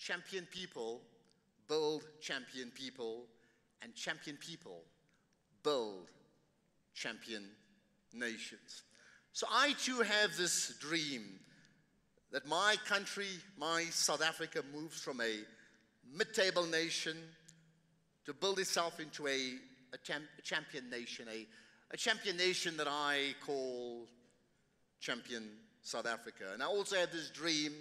champion people build champion people, and champion people build champion nations. So I too have this dream that my country, my South Africa, moves from a mid-table nation to build itself into a champion nation, a champion nation that I call Champion South Africa. And I also have this dream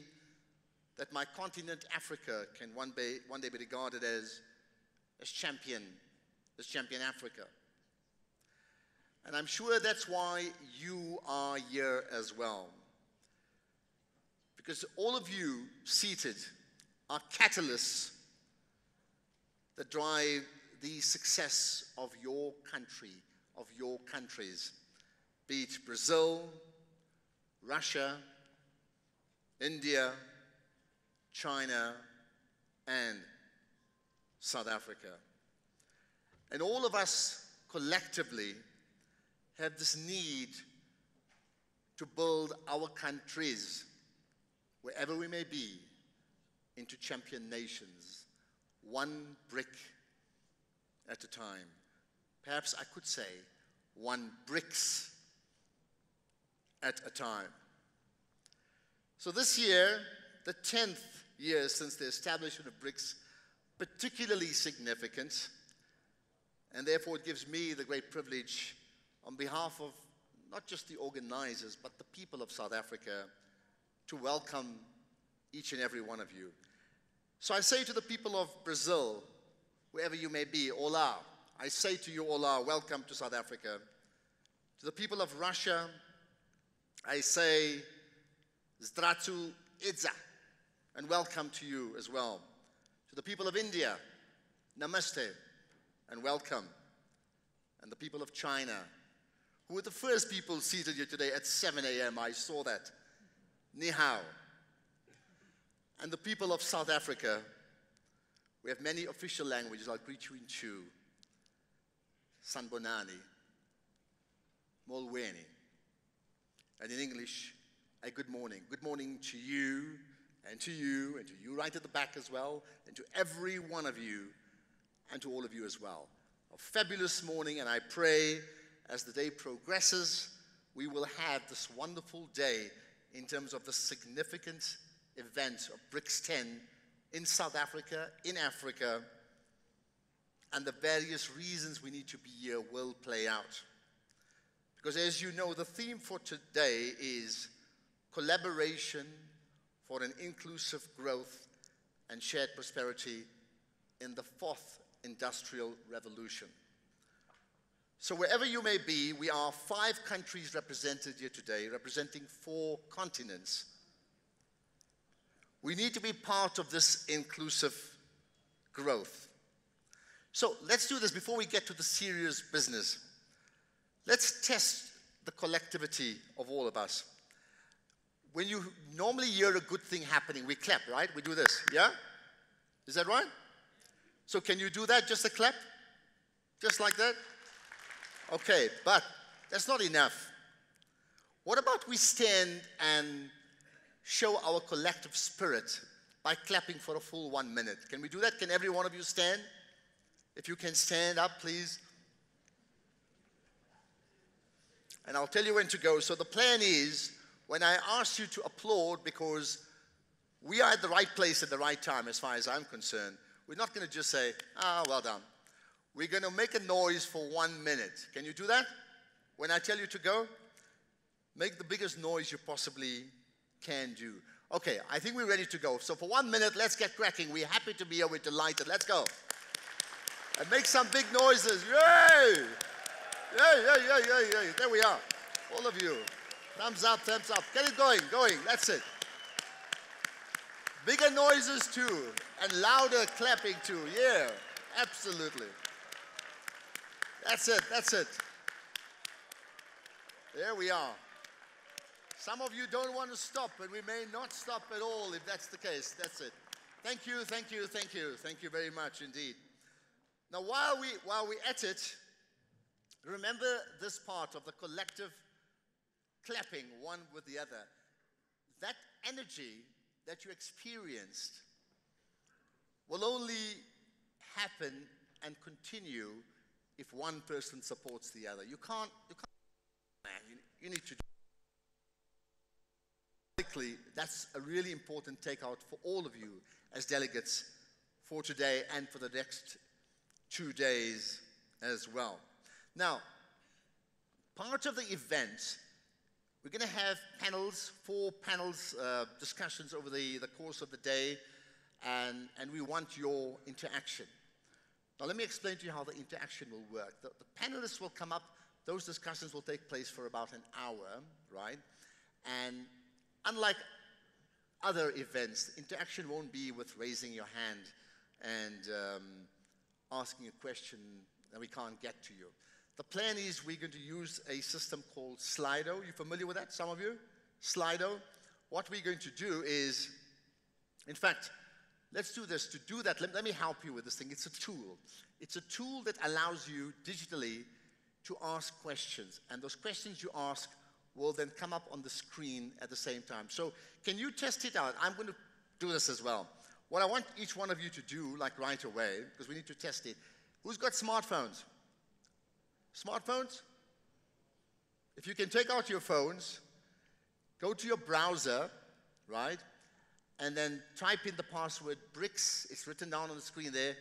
that my continent, Africa, can one day be regarded as champion Africa. And I'm sure that's why you are here as well. Because all of you seated are catalysts that drive the success of your country, of your countries, be it Brazil, Russia, India, China, and South Africa. And all of us collectively have this need to build our countries, wherever we may be, into champion nations, one brick at a time. Perhaps I could say one Brics at a time. So this year, the 10th year since the establishment of Brics, particularly significant, and therefore it gives me the great privilege on behalf of not just the organizers, but the people of South Africa, to welcome each and every one of you. So I say to the people of Brazil, wherever you may be, Olá. I say to you, Olá, welcome to South Africa. To the people of Russia, I say, Zdratu Idza, and welcome to you as well. To the people of India, Namaste, and welcome. And the people of China, who were the first people seated here today at 7 a.m., I saw that. Ni hao. And the people of South Africa, we have many official languages. I'll greet you in Chu, Sanbonani, Molweni, and in English, a good morning. Good morning to you, and to you, and to you right at the back as well, and to every one of you, and to all of you as well. A fabulous morning, and I pray as the day progresses, we will have this wonderful day in terms of the significant event of Brics 10 in South Africa, in Africa, and the various reasons we need to be here will play out. Because as you know, the theme for today is collaboration for an inclusive growth and shared prosperity in the fourth industrial revolution. So wherever you may be, we are 5 countries represented here today, representing 4 continents. We need to be part of this inclusive growth. So let's do this before we get to the serious business. Let's test the collectivity of all of us. When you normally hear a good thing happening, we clap, right? We do this, yeah? Is that right? So can you do that, just a clap? Just like that? Okay, but that's not enough. What about we stand and show our collective spirit by clapping for a full 1 minute? Can we do that? Can every one of you stand? If you can stand up, please. And I'll tell you when to go. So the plan is, when I ask you to applaud, because we are at the right place at the right time as far as I'm concerned, we're not going to just say, ah, well done. We're going to make a noise for 1 minute. Can you do that? When I tell you to go, make the biggest noise you possibly can do. Okay, I think we're ready to go. So for 1 minute, let's get cracking. We're happy to be here. We're delighted. Let's go. And make some big noises. Yay! Yay, yay, yay, yay, yay. There we are. All of you. Thumbs up, thumbs up. Get it going, going. That's it. Bigger noises too. And louder clapping too. Yeah, absolutely. That's it, that's it. There we are. Some of you don't want to stop, and we may not stop at all if that's the case. That's it. Thank you, thank you, thank you. Thank you very much indeed. Now, while we're at it, remember this part of the collective clapping one with the other. That energy that you experienced will only happen and continue if one person supports the other. You can't, man, you need to do. That's a really important takeout for all of you as delegates for today and for the next 2 days as well. Now, part of the event, we're going to have panels, 4 panels, discussions over the course of the day, and we want your interaction. Now, let me explain to you how the interaction will work. The panelists will come up. Those discussions will take place for about an hour, right? And unlike other events, interaction won't be with raising your hand and asking a question that we can't get to you. The plan is we're going to use a system called Slido. You familiar with that, some of you? Slido. What we're going to do is, in fact, let's do this. To do that, let me help you with this thing. It's a tool. It's a tool that allows you digitally to ask questions. And those questions you ask will then come up on the screen at the same time. So can you test it out? I'm going to do this as well. What I want each one of you to do, like right away, because we need to test it. Who's got smartphones? Smartphones? If you can take out your phones, go to your browser, right? And then type in the password Brics, it's written down on the screen there,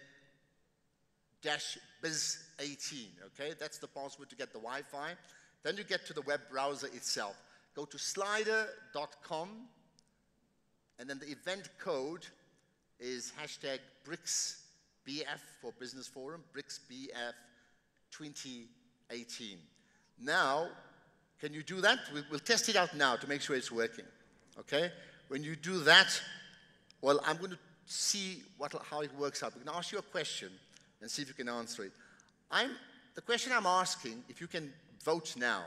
-biz18, okay? That's the password to get the Wi-Fi. Then you get to the web browser itself. Go to slider.com, and then the event code is #BricsBF for Business Forum, BricsBF 2018. Now, can you do that? We'll test it out now to make sure it's working, okay? When you do that, well, I'm going to see how it works out. We're going to ask you a question and see if you can answer it. The question I'm asking, if you can vote now,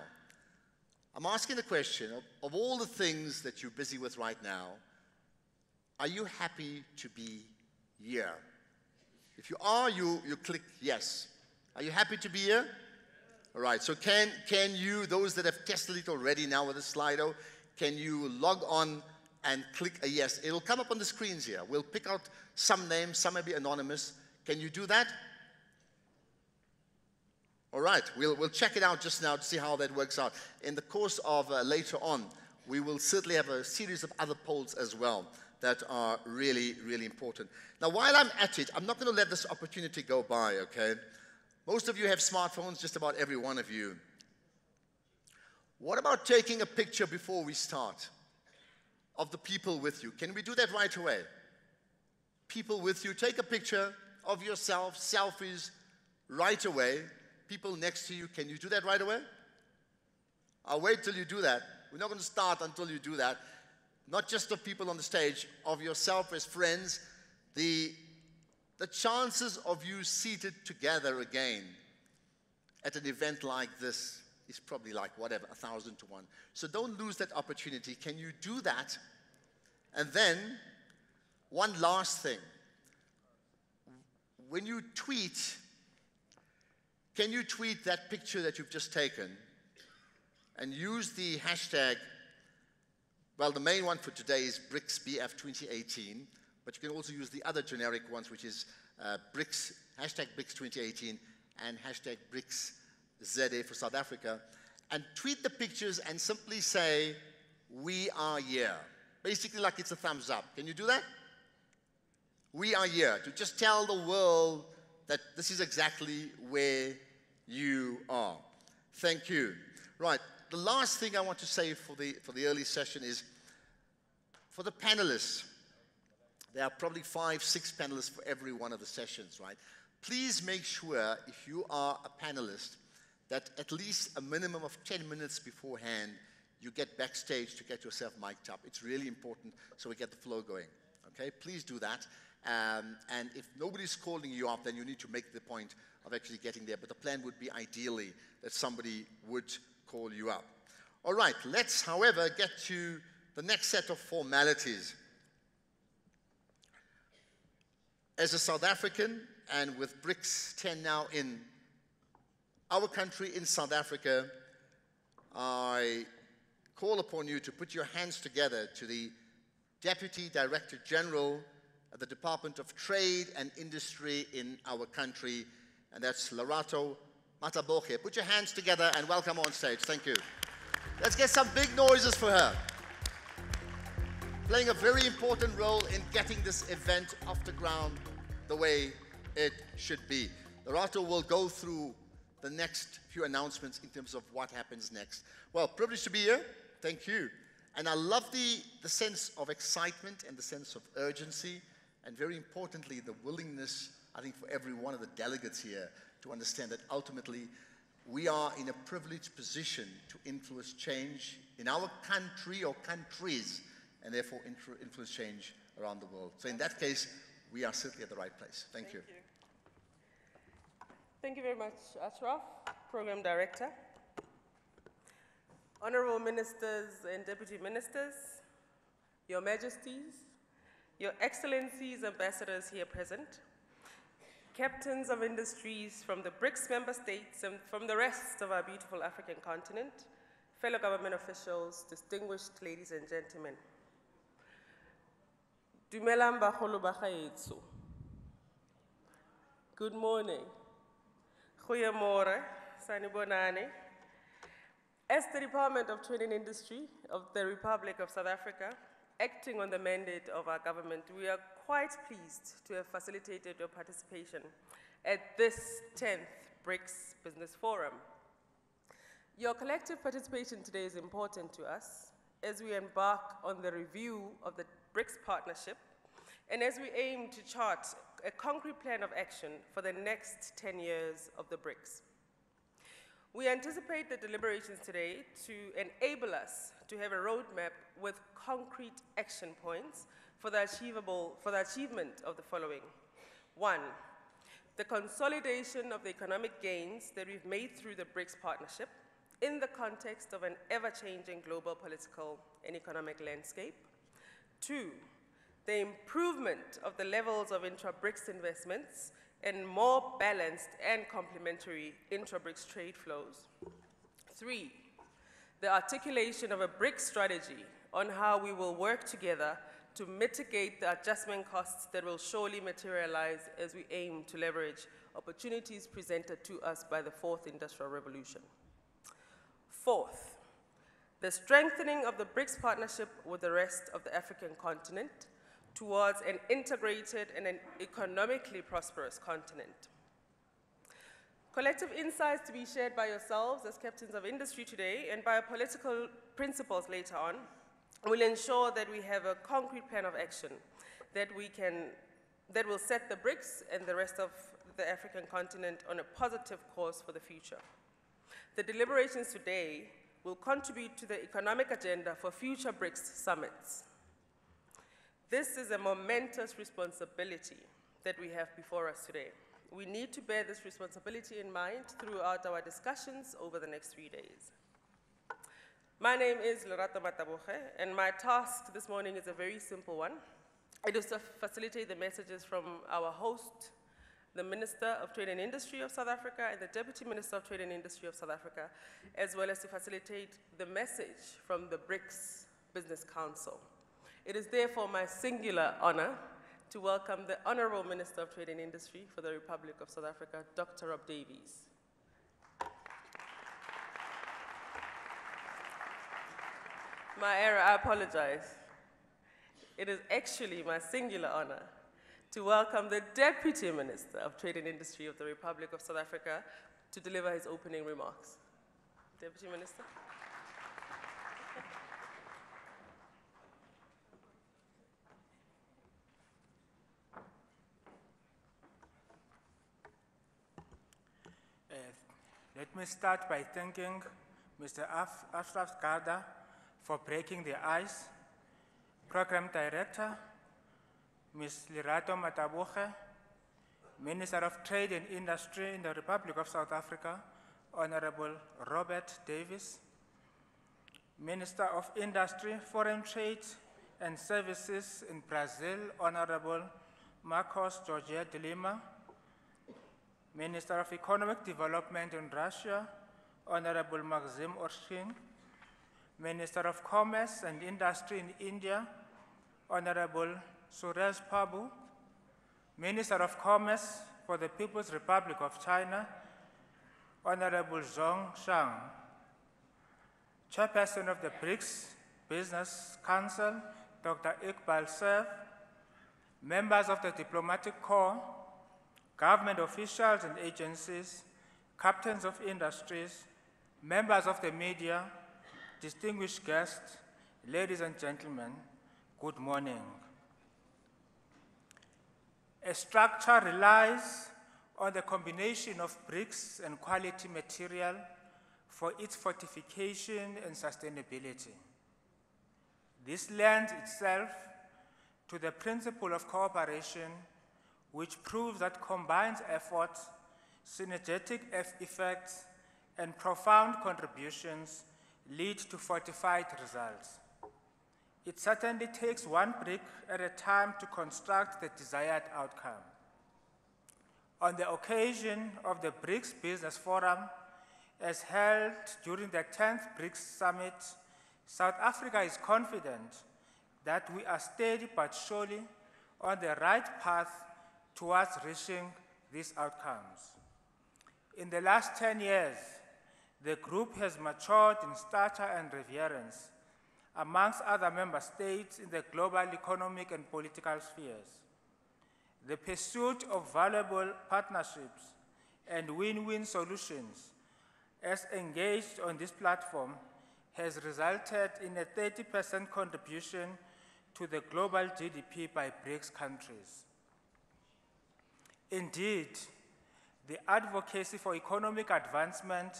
I'm asking the question, of all the things that you're busy with right now, are you happy to be here? If you are, you click yes. Are you happy to be here? All right, so can you, those that have tested it already now with the Slido, can you log on and click a yes? It'll come up on the screens here. We'll pick out some names, some may be anonymous. Can you do that? All right, we'll check it out just now to see how that works out. In the course of later on, we will certainly have a series of other polls as well that are really, really important. Now, while I'm at it, I'm not going to let this opportunity go by, okay? Most of you have smartphones, just about every one of you. What about taking a picture before we start of the people with you? Can we do that right away? People with you, take a picture of yourself, selfies, right away. People next to you, can you do that right away? I'll wait till you do that. We're not going to start until you do that. Not just of people on the stage, of yourself as friends. The chances of you seated together again at an event like this is probably like, whatever, 1,000 to 1. So don't lose that opportunity. Can you do that? And then, one last thing. When you tweet, can you tweet that picture that you've just taken and use the hashtag, well, the main one for today is BricsBF 2018, but you can also use the other generic ones, which is Brics, hashtag Brics 2018 and hashtag BricsZA for South Africa, and tweet the pictures and simply say, "We are here." Basically like it's a thumbs up. Can you do that? We are here. To just tell the world that this is exactly where you are. Thank you. Right. The last thing I want to say for the early session is for the panelists. There are probably 5, 6 panelists for every one of the sessions, right? Please make sure, if you are a panelist, that at least a minimum of 10 minutes beforehand, you get backstage to get yourself mic'd up. It's really important so we get the flow going, okay? Please do that. And if nobody's calling you up, then you need to make the point of actually getting there. But the plan would be ideally that somebody would call you up. All right, let's, however, get to the next set of formalities. As a South African, and with Brics 10 now in our country, in South Africa, I call upon you to put your hands together to the Deputy Director General at the Department of Trade and Industry in our country, and that's Lerato Mataboge. Put your hands together and welcome on stage. Thank you. Let's get some big noises for her. Playing a very important role in getting this event off the ground the way it should be. Lerato will go through the next few announcements in terms of what happens next. Well, privileged to be here. Thank you. And I love the sense of excitement and the sense of urgency, and very importantly, the willingness, I think, for every one of the delegates here to understand that ultimately we are in a privileged position to influence change in our country or countries, and therefore influence change around the world. So in that case, we are certainly at the right place. Thank you. Thank you very much, Ashraf, Program Director. Honorable Ministers and Deputy Ministers, Your Majesties, Your Excellencies, Ambassadors here present, Captains of Industries from the BRICS member states and from the rest of our beautiful African continent, fellow government officials, distinguished ladies and gentlemen. Dumelang bagolo ba gaetsho. Good morning. Goeiemôre, sanibonani. As the Department of Trade and Industry of the Republic of South Africa, acting on the mandate of our government, we are quite pleased to have facilitated your participation at this 10th BRICS Business Forum. Your collective participation today is important to us as we embark on the review of the BRICS partnership and as we aim to chart a concrete plan of action for the next 10 years of the BRICS. We anticipate the deliberations today to enable us to have a roadmap with concrete action points for the achievement of the following. 1, the consolidation of the economic gains that we've made through the BRICS partnership in the context of an ever-changing global political and economic landscape. 2, the improvement of the levels of intra-BRICS investments and more balanced and complementary intra-BRICS trade flows. 3, the articulation of a BRICS strategy on how we will work together to mitigate the adjustment costs that will surely materialize as we aim to leverage opportunities presented to us by the 4th Industrial Revolution. 4th, the strengthening of the BRICS partnership with the rest of the African continent towards an integrated and an economically prosperous continent. Collective insights to be shared by yourselves as captains of industry today and by our political principles later on will ensure that we have a concrete plan of action that will set the BRICS and the rest of the African continent on a positive course for the future. The deliberations today will contribute to the economic agenda for future BRICS summits. This is a momentous responsibility that we have before us today. We need to bear this responsibility in mind throughout our discussions over the next 3 days. My name is Lerato Mataboge, and my task this morning is a very simple one. It is to facilitate the messages from our host, the Minister of Trade and Industry of South Africa and the Deputy Minister of Trade and Industry of South Africa, as well as to facilitate the message from the BRICS Business Council. It is therefore my singular honor to welcome the Honorable Minister of Trade and Industry for the Republic of South Africa, Dr. Rob Davies. My error, I apologize. It is actually my singular honor to welcome the Deputy Minister of Trade and Industry of the Republic of South Africa to deliver his opening remarks. Deputy Minister. Let me start by thanking Mr. Ashraf Garda for breaking the ice, Program Director, Ms. Lerato Mataboge, Minister of Trade and Industry in the Republic of South Africa, Honorable Robert Davies, Minister of Industry, Foreign Trade and Services in Brazil, Honorable Marcos Jorge de Lima, Minister of Economic Development in Russia, Honorable Maxim Orshin, Minister of Commerce and Industry in India, Honorable Suresh Prabhu, Minister of Commerce for the People's Republic of China, Honorable Zhong Shang, Chairperson of the BRICS Business Council, Dr. Iqbal Seif, members of the Diplomatic Corps, government officials and agencies, captains of industries, members of the media, distinguished guests, ladies and gentlemen, good morning. A structure relies on the combination of bricks and quality material for its fortification and sustainability. This lends itself to the principle of cooperation, which proves that combined efforts, synergetic effects, and profound contributions lead to fortified results. It certainly takes one brick at a time to construct the desired outcome. On the occasion of the BRICS Business Forum, as held during the 10th BRICS Summit, South Africa is confident that we are steady but surely on the right path towards reaching these outcomes. In the last 10 years, the group has matured in stature and reverence amongst other member states in the global economic and political spheres. The pursuit of valuable partnerships and win-win solutions as engaged on this platform has resulted in a 30% contribution to the global GDP by BRICS countries. Indeed, the advocacy for economic advancement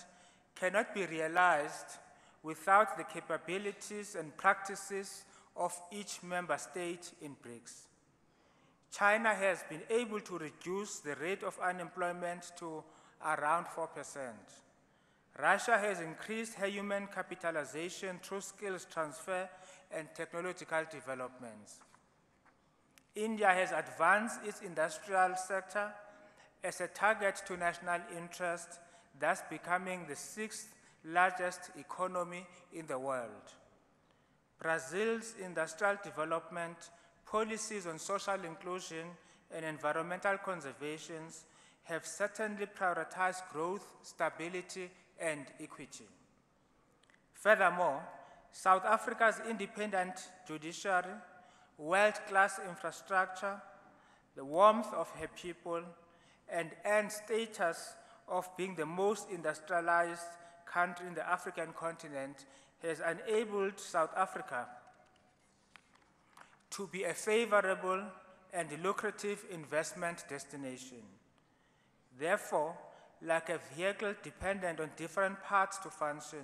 cannot be realized without the capabilities and practices of each member state in BRICS. China has been able to reduce the rate of unemployment to around 4%. Russia has increased her human capitalization through skills transfer and technological developments. India has advanced its industrial sector as a target to national interest, thus becoming the 6th largest economy in the world. Brazil's industrial development, policies on social inclusion and environmental conservation have certainly prioritized growth, stability, and equity. Furthermore, South Africa's independent judiciary, world-class infrastructure, the warmth of her people, and status of being the most industrialized country in the African continent has enabled South Africa to be a favorable and lucrative investment destination. Therefore, like a vehicle dependent on different parts to function,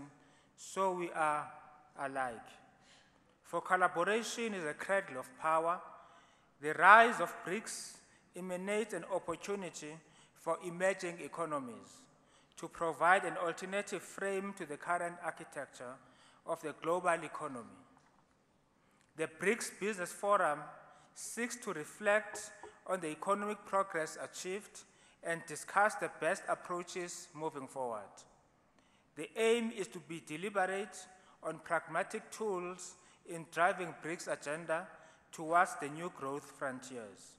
so we are alike. For collaboration is a cradle of power. The rise of BRICS emanates an opportunity for emerging economies to provide an alternative frame to the current architecture of the global economy. The BRICS Business Forum seeks to reflect on the economic progress achieved and discuss the best approaches moving forward. The aim is to be deliberate on pragmatic tools in driving BRICS agenda towards the new growth frontiers.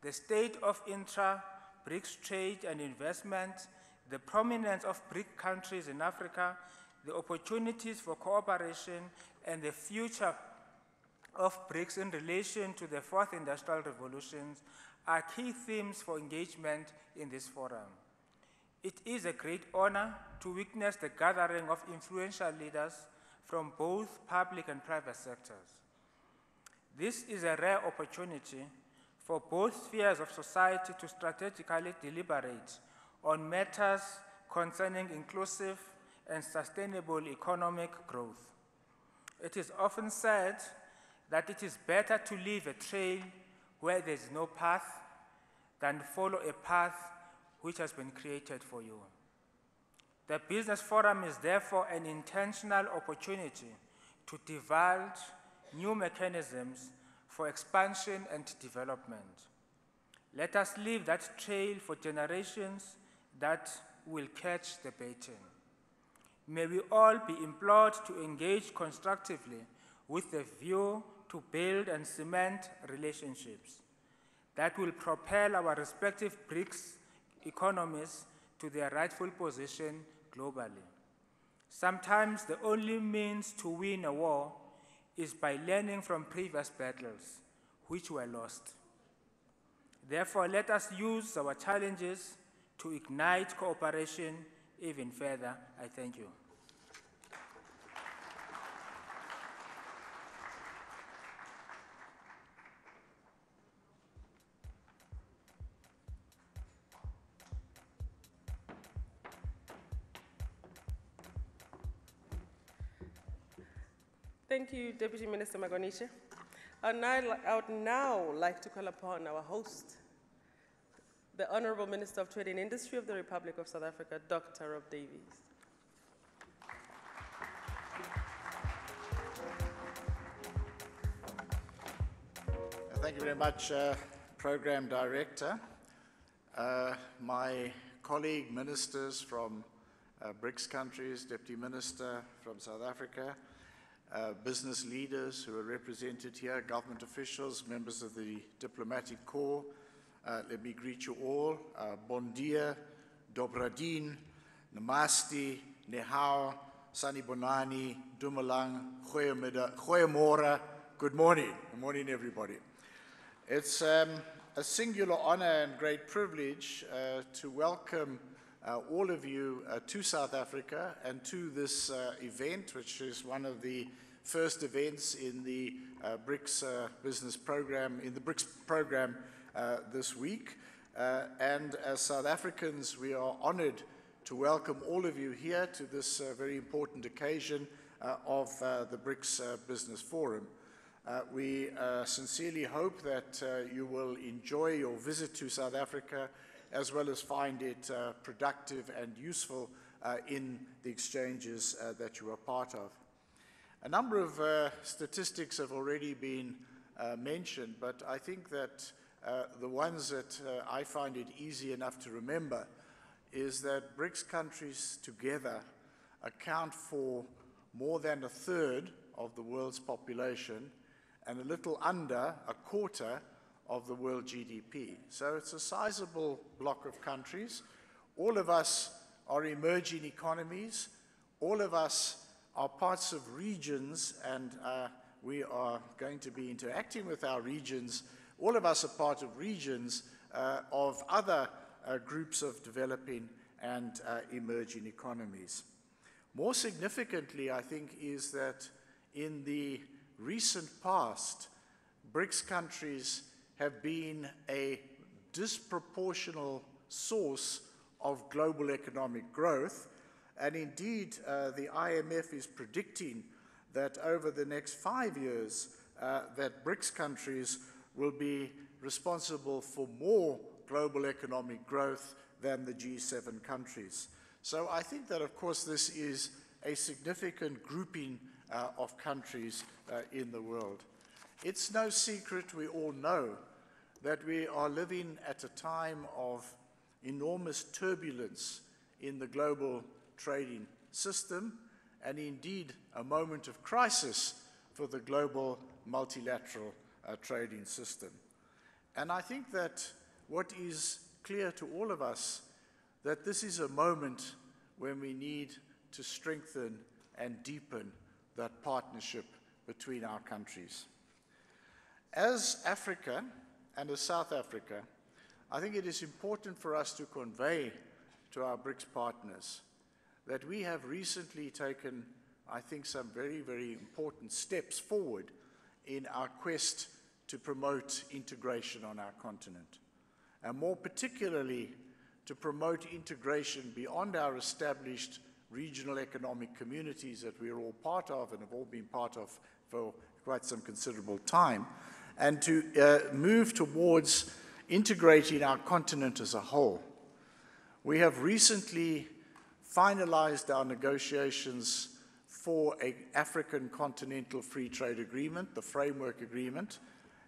The state of intra-BRICS trade and investment, the prominence of BRIC countries in Africa, the opportunities for cooperation, and the future of BRICS in relation to the fourth industrial revolution are key themes for engagement in this forum. It is a great honor to witness the gathering of influential leaders from both public and private sectors. This is a rare opportunity for both spheres of society to strategically deliberate on matters concerning inclusive and sustainable economic growth. It is often said that it is better to leave a trail where there is no path than follow a path which has been created for you. The Business Forum is therefore an intentional opportunity to divulge new mechanisms for expansion and development. Let us leave that trail for generations that will catch the baton. May we all be implored to engage constructively with the view to build and cement relationships. that will propel our respective BRICS economies to their rightful position globally. Sometimes the only means to win a war is by learning from previous battles, which were lost. Therefore, let us use our challenges to ignite cooperation even further. I thank you. Thank you, Deputy Minister Magwanishe. I would now like to call upon our host, the Honorable Minister of Trade and Industry of the Republic of South Africa, Dr. Rob Davies. Thank you very much, Program Director. My colleague ministers from BRICS countries, Deputy Minister from South Africa, business leaders who are represented here, government officials, members of the diplomatic corps, let me greet you all. Bon dia, Dobradin, Namaste, Nehao, Sanibonani, Dumalang, Goeiemorgen, good morning. Good morning, everybody. It's a singular honor and great privilege to welcome all of you to South Africa and to this event, which is one of the first events in the BRICS business program, in the BRICS program this week. And as South Africans, we are honored to welcome all of you here to this very important occasion of the BRICS Business Forum. We sincerely hope that you will enjoy your visit to South Africa as well as find it productive and useful in the exchanges that you are part of. A number of statistics have already been mentioned, but I think that the ones that I find it easy enough to remember is that BRICS countries together account for more than a third of the world's population and a little under a quarter of the world GDP. So it's a sizable block of countries. All of us are emerging economies. All of us are parts of regions, and we are going to be interacting with our regions. All of us are part of regions of other groups of developing and emerging economies. More significantly, I think, is that in the recent past, BRICS countries have been a disproportional source of global economic growth. And indeed, the IMF is predicting that over the next 5 years, that BRICS countries will be responsible for more global economic growth than the G7 countries. So I think that, of course, this is a significant grouping of countries in the world. It's no secret, we all know, that we are living at a time of enormous turbulence in the global trading system, and indeed a moment of crisis for the global multilateral trading system. And I think that what is clear to all of us, that this is a moment when we need to strengthen and deepen that partnership between our countries. As Africa and as South Africa, I think it is important for us to convey to our BRICS partners that we have recently taken, I think, some very, very important steps forward in our quest to promote integration on our continent, and more particularly to promote integration beyond our established regional economic communities that we are all part of and have all been part of for quite some considerable time, and to move towards integrating our continent as a whole. We have recently finalized our negotiations for an African Continental Free Trade Agreement. The framework agreement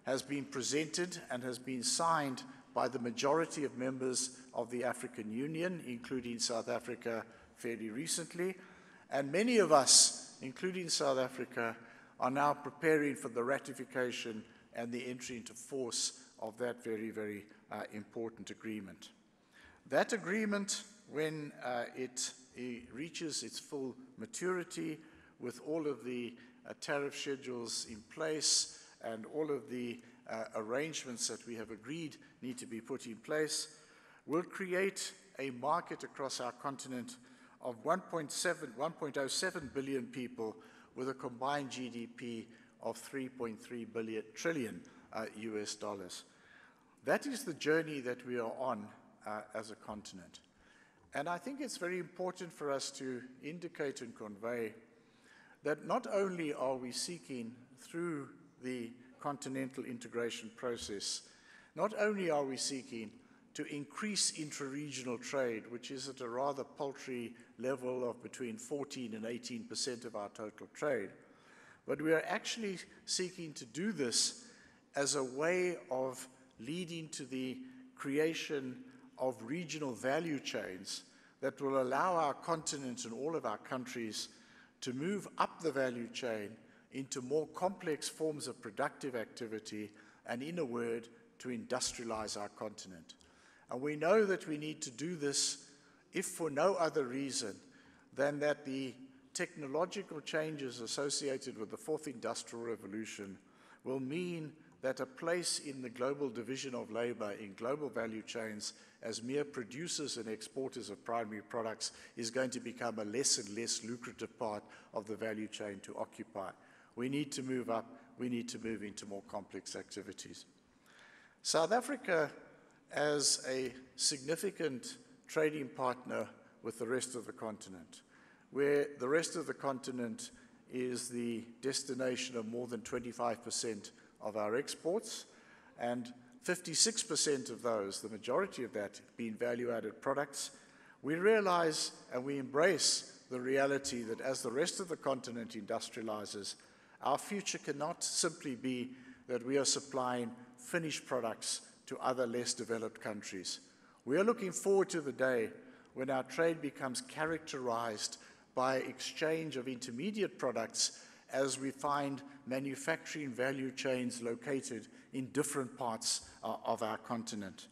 has been presented and has been signed by the majority of members of the African Union, including South Africa fairly recently. And many of us, including South Africa, are now preparing for the ratification and the entry into force of that very, very important agreement. That agreement, when it reaches its full maturity with all of the tariff schedules in place and all of the arrangements that we have agreed need to be put in place, will create a market across our continent of 1.07 billion people with a combined GDP of 3.3 trillion US dollars. That is the journey that we are on as a continent. And I think it's very important for us to indicate and convey that not only are we seeking through the continental integration process, not only are we seeking to increase intra-regional trade, which is at a rather paltry level of between 14 and 18% of our total trade, but we are actually seeking to do this as a way of leading to the creation of regional value chains that will allow our continent and all of our countries to move up the value chain into more complex forms of productive activity and, in a word, to industrialize our continent. And we know that we need to do this, if for no other reason than that the technological changes associated with the fourth industrial revolution will mean that a place in the global division of labor in global value chains as mere producers and exporters of primary products is going to become a less and less lucrative part of the value chain to occupy. We need to move up. We need to move into more complex activities. South Africa, as a significant trading partner with the rest of the continent, where the rest of the continent is the destination of more than 25% of our exports, and 56% of those, the majority of that, being value-added products, we realize and we embrace the reality that as the rest of the continent industrializes, our future cannot simply be that we are supplying finished products to other less developed countries. We are looking forward to the day when our trade becomes characterized by exchange of intermediate products as we find manufacturing value chains located in different parts of our continent.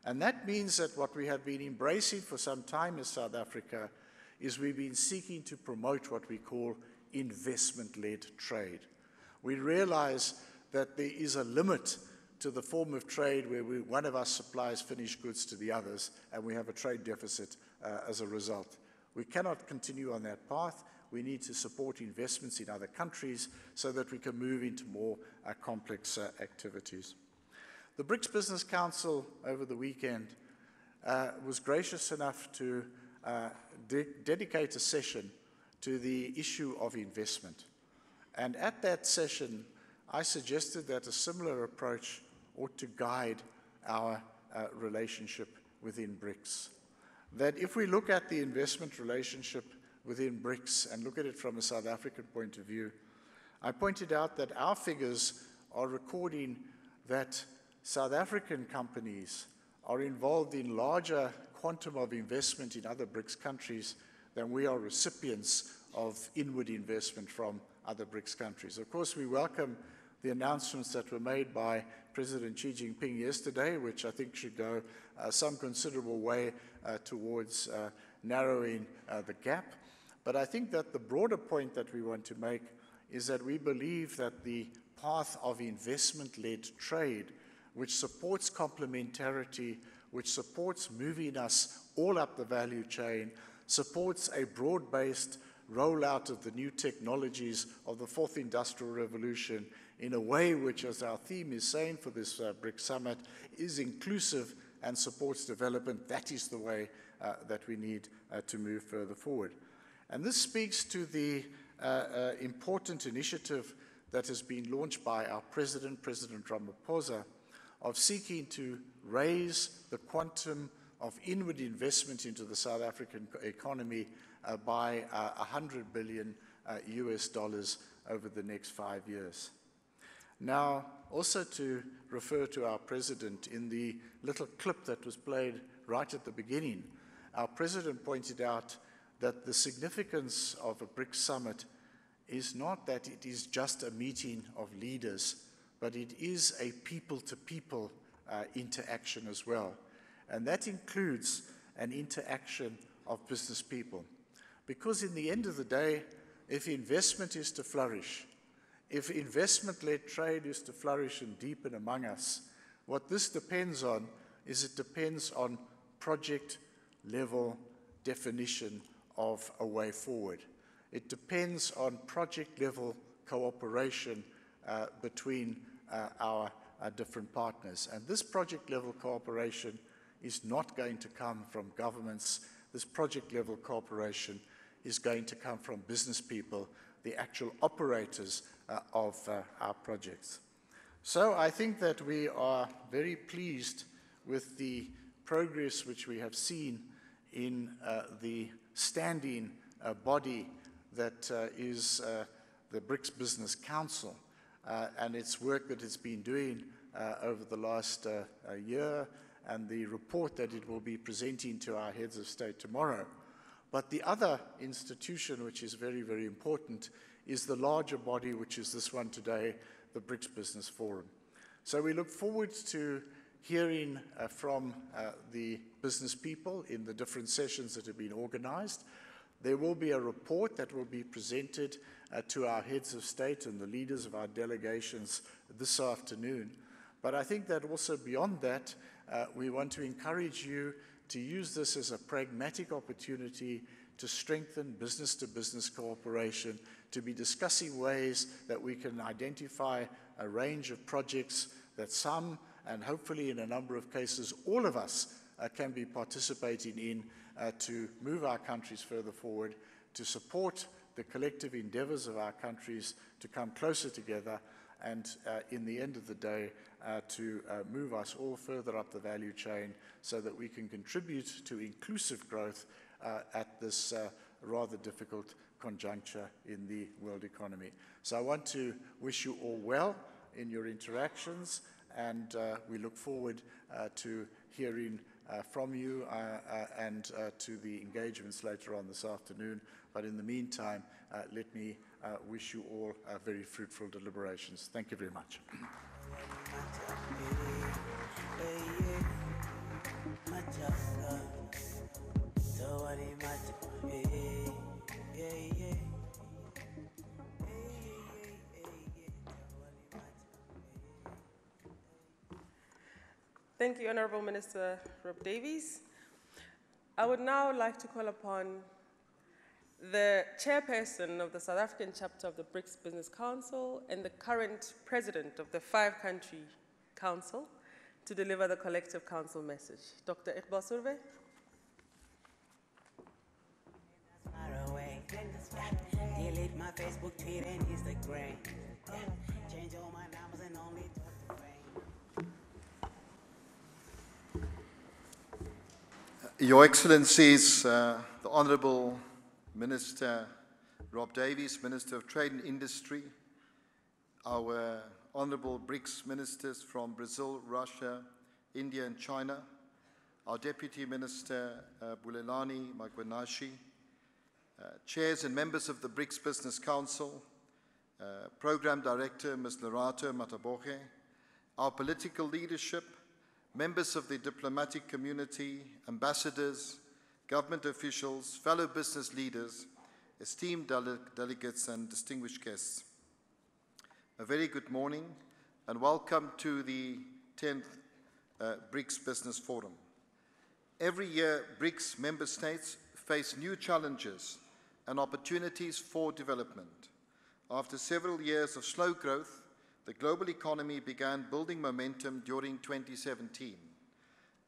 And that means that what we have been embracing for some time in South Africa is we've been seeking to promote what we call investment-led trade. We realize that there is a limit to the form of trade where one of us supplies finished goods to the others, and we have a trade deficit as a result. We cannot continue on that path. We need to support investments in other countries so that we can move into more complex activities. The BRICS Business Council over the weekend was gracious enough to dedicate a session to the issue of investment. And at that session, I suggested that a similar approach ought to guide our relationship within BRICS. That if we look at the investment relationship within BRICS and look at it from a South African point of view, I pointed out that our figures are recording that South African companies are involved in larger quantum of investment in other BRICS countries than we are recipients of inward investment from other BRICS countries. Of course, we welcome the announcements that were made by President Xi Jinping yesterday, which I think should go some considerable way towards narrowing the gap. But I think that the broader point that we want to make is that we believe that the path of investment-led trade, which supports complementarity, which supports moving us all up the value chain, supports a broad-based rollout of the new technologies of the fourth industrial revolution in a way which, as our theme is saying for this BRICS Summit, is inclusive and supports development. That is the way that we need to move further forward. And this speaks to the important initiative that has been launched by our President, President Ramaphosa, of seeking to raise the quantum of inward investment into the South African economy by $100 billion US dollars over the next 5 years. Now, also to refer to our President, in the little clip that was played right at the beginning, our President pointed out that the significance of a BRICS summit is not that it is just a meeting of leaders, but it is a people-to-people interaction as well. And that includes an interaction of business people. Because in the end of the day, if investment is to flourish, if investment-led trade is to flourish and deepen among us, what this depends on is it depends on project-level definition of a way forward. It depends on project-level cooperation between our different partners. And this project-level cooperation is not going to come from governments. This project-level cooperation is going to come from business people, the actual operators of our projects. So I think that we are very pleased with the progress which we have seen in the standing body that is the Brics Business Council and its work that it's been doing over the last year, and the report that it will be presenting to our heads of state tomorrow. But the other institution which is very, very important is the larger body, which is this one today, the Brics Business Forum. So we look forward to hearing from the business people in the different sessions that have been organized. There will be a report that will be presented to our heads of state and the leaders of our delegations this afternoon. But I think that also beyond that, we want to encourage you to use this as a pragmatic opportunity to strengthen business-to-business cooperation, to be discussing ways that we can identify a range of projects that some, and hopefully in a number of cases, all of us can be participating in to move our countries further forward, to support the collective endeavors of our countries to come closer together, and in the end of the day, to move us all further up the value chain so that we can contribute to inclusive growth at this rather difficult conjuncture in the world economy. So I want to wish you all well in your interactions, and we look forward to hearing from you and to the engagements later on this afternoon. But in the meantime, let me wish you all very fruitful deliberations. Thank you very much. Thank you, Honorable Minister Rob Davies. I would now like to call upon the chairperson of the South African chapter of the Brics Business Council and the current president of the 5-country council to deliver the collective council message. Dr. Iqbal Survey. Delete my Facebook, Twitter, and Instagram. Change all my numbers and only talk to fame. Your Excellencies, the Honourable Minister Rob Davies, Minister of Trade and Industry, our Honourable Brics Ministers from Brazil, Russia, India and China, our Deputy Minister Bulelani Magwanashi, Chairs and members of the Brics Business Council, Program Director Ms. Lerato Mataboge, our political leadership, members of the diplomatic community, ambassadors, government officials, fellow business leaders, esteemed delegates and distinguished guests. A very good morning and welcome to the 10th Brics Business Forum. Every year, Brics member states face new challenges and opportunities for development. After several years of slow growth, the global economy began building momentum during 2017.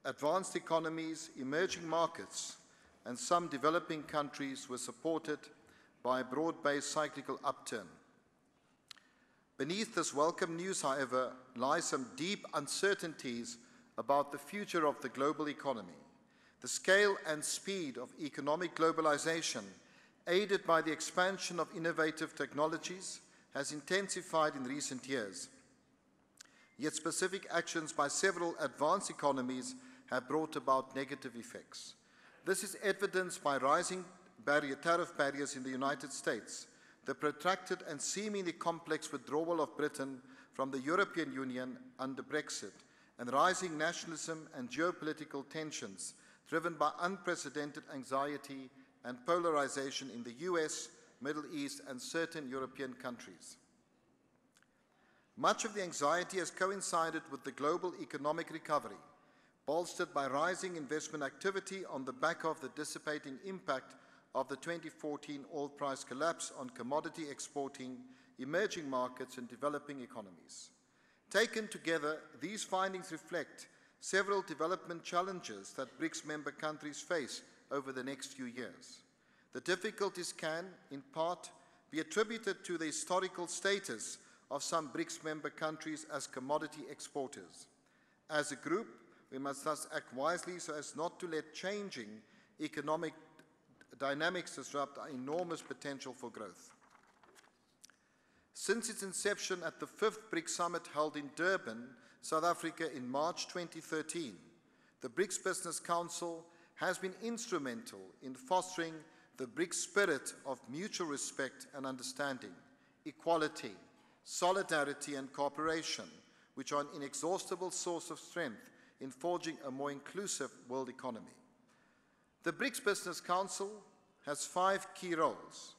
Advanced economies, emerging markets, and some developing countries were supported by a broad-based cyclical upturn. Beneath this welcome news, however, lie some deep uncertainties about the future of the global economy. The scale and speed of economic globalization, aided by the expansion of innovative technologies, has intensified in recent years. Yet specific actions by several advanced economies have brought about negative effects. This is evidenced by rising tariff barriers in the United States, the protracted and seemingly complex withdrawal of Britain from the European Union under Brexit, and rising nationalism and geopolitical tensions driven by unprecedented anxiety and polarization in the US, Middle East, and certain European countries. Much of the anxiety has coincided with the global economic recovery, bolstered by rising investment activity on the back of the dissipating impact of the 2014 oil price collapse on commodity exporting, emerging markets, and developing economies. Taken together, these findings reflect several development challenges that BRICS member countries face over the next few years. The difficulties can, in part, be attributed to the historical status of some BRICS member countries as commodity exporters. As a group, we must thus act wisely so as not to let changing economic dynamics disrupt our enormous potential for growth. Since its inception at the 5th BRICS Summit held in Durban, South Africa in March 2013, the BRICS Business Council has been instrumental in fostering the BRICS spirit of mutual respect and understanding, equality, solidarity, and cooperation, which are an inexhaustible source of strength in forging a more inclusive world economy. The BRICS Business Council has 5 key roles: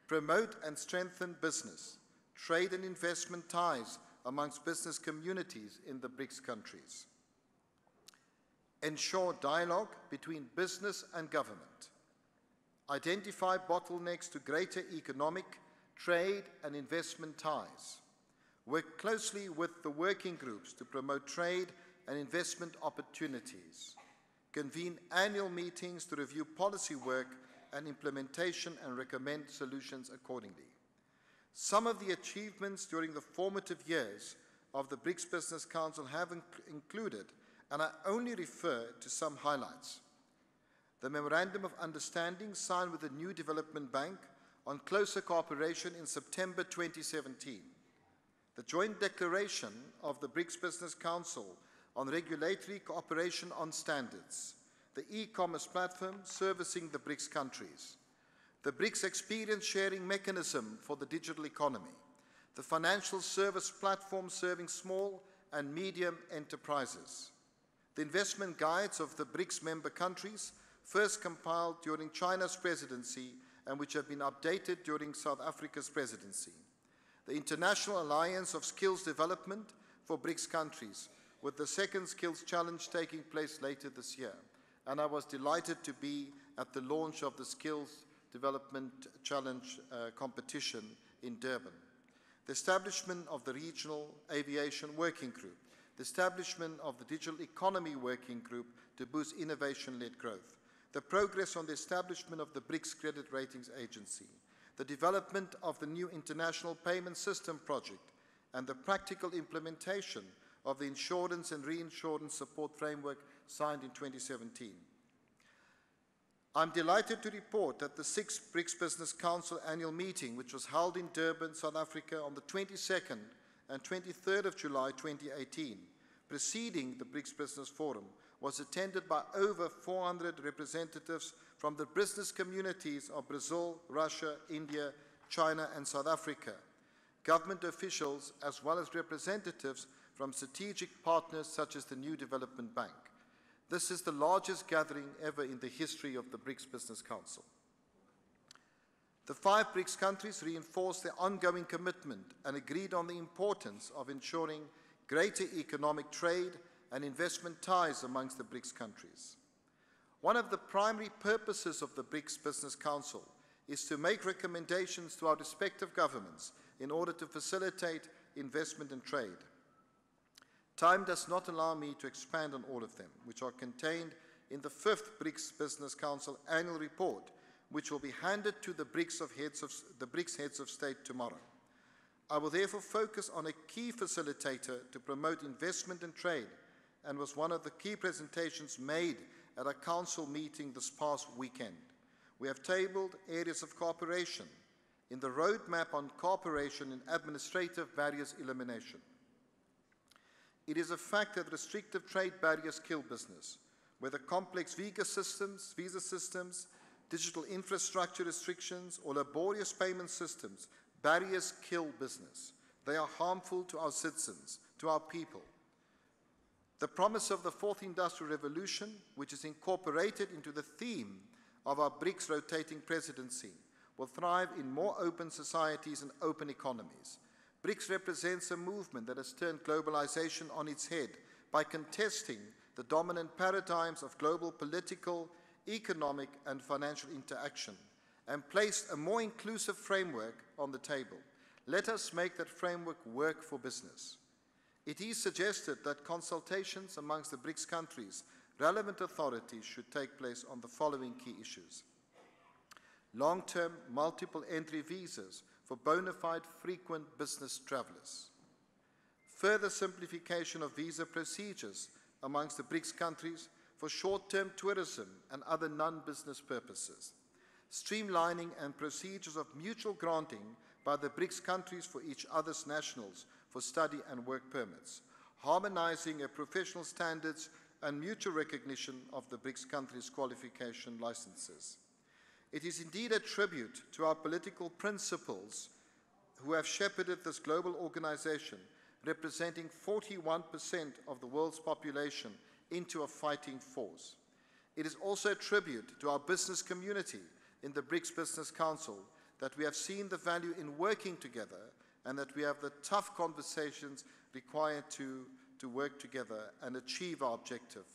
promote and strengthen business, trade and investment ties amongst business communities in the BRICS countries, ensure dialogue between business and government, identify bottlenecks to greater economic, trade and investment ties, work closely with the working groups to promote trade and investment opportunities, convene annual meetings to review policy work and implementation and recommend solutions accordingly. Some of the achievements during the formative years of the BRICS Business Council have included, and I only refer to some highlights: the Memorandum of Understanding signed with the New Development Bank on closer cooperation in September 2017, the Joint Declaration of the BRICS Business Council on regulatory cooperation on standards, the e-commerce platform servicing the BRICS countries, the BRICS Experience Sharing Mechanism for the digital economy, the financial service platform serving small and medium enterprises, the investment guides of the BRICS member countries, first compiled during China's presidency and which have been updated during South Africa's presidency, the International Alliance of Skills Development for BRICS countries, with the second Skills Challenge taking place later this year. And I was delighted to be at the launch of the Skills Development Challenge competition in Durban. The establishment of the Regional Aviation Working Group, the establishment of the Digital Economy Working Group to boost innovation-led growth, the progress on the establishment of the BRICS Credit Ratings Agency, the development of the new International Payment System project, and the practical implementation of the Insurance and Reinsurance Support Framework signed in 2017. I'm delighted to report that the 6th BRICS Business Council annual meeting, which was held in Durban, South Africa on the 22nd and 23rd of July 2018, preceding the BRICS Business Forum, was attended by over 400 representatives from the business communities of Brazil, Russia, India, China, and South Africa, government officials, as well as representatives from strategic partners such as the New Development Bank. This is the largest gathering ever in the history of the BRICS Business Council. The 5 BRICS countries reinforced their ongoing commitment and agreed on the importance of ensuring greater economic trade and investment ties amongst the BRICS countries. One of the primary purposes of the BRICS Business Council is to make recommendations to our respective governments in order to facilitate investment and trade. Time does not allow me to expand on all of them, which are contained in the 5th BRICS Business Council annual report, which will be handed to the BRICS heads of state tomorrow. I will therefore focus on a key facilitator to promote investment and trade, and was one of the key presentations made at a council meeting this past weekend. We have tabled areas of cooperation in the roadmap on cooperation in administrative barriers elimination. It is a fact that restrictive trade barriers kill business, whether complex visa systems, digital infrastructure restrictions, or laborious payment systems. Barriers kill business. They are harmful to our citizens, to our people. The promise of the fourth industrial revolution, which is incorporated into the theme of our BRICS rotating presidency, will thrive in more open societies and open economies. BRICS represents a movement that has turned globalization on its head by contesting the dominant paradigms of global political, economic, and financial interaction, and placed a more inclusive framework on the table. Let us make that framework work for business. It is suggested that consultations amongst the BRICS countries' relevant authorities should take place on the following key issues: long-term multiple entry visas for bona fide frequent business travelers, further simplification of visa procedures amongst the BRICS countries for short-term tourism and other non-business purposes, streamlining and procedures of mutual granting by the BRICS countries for each other's nationals for study and work permits, harmonizing professional standards and mutual recognition of the BRICS countries' qualification licenses. It is indeed a tribute to our political principles who have shepherded this global organization, representing 41% of the world's population, into a fighting force. It is also a tribute to our business community in the BRICS Business Council that we have seen the value in working together and that we have the tough conversations required to work together and achieve our objective.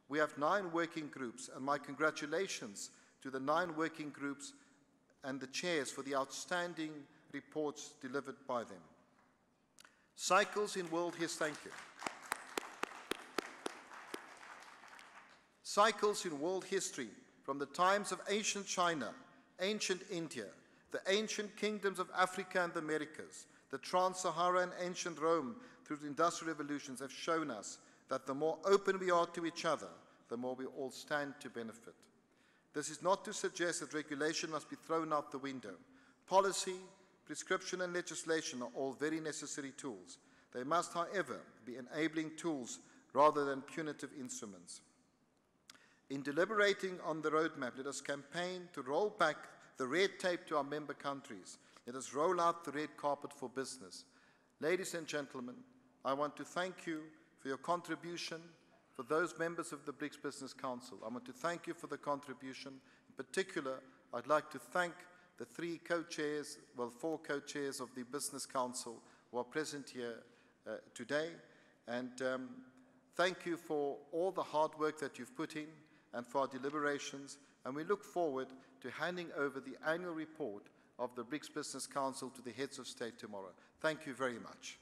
We have 9 working groups, and my congratulations to the 9 working groups and the chairs for the outstanding reports delivered by them. Cycles in world history, thank you. Cycles in world history from the times of ancient China, ancient India, the ancient kingdoms of Africa and the Americas, the Trans-Saharan and ancient Rome through the industrial revolutions have shown us that the more open we are to each other, the more we all stand to benefit. This is not to suggest that regulation must be thrown out the window. Policy, prescription, and legislation are all very necessary tools. They must, however, be enabling tools rather than punitive instruments. In deliberating on the roadmap, let us campaign to roll back the red tape to our member countries. Let us roll out the red carpet for business. Ladies and gentlemen, I want to thank you for your contribution. For those members of the BRICS Business Council, I want to thank you for the contribution. In particular, I'd like to thank the 4 co-chairs of the Business Council who are present here today. And thank you for all the hard work that you've put in and for our deliberations. And we look forward to handing over the annual report of the BRICS Business Council to the heads of state tomorrow. Thank you very much.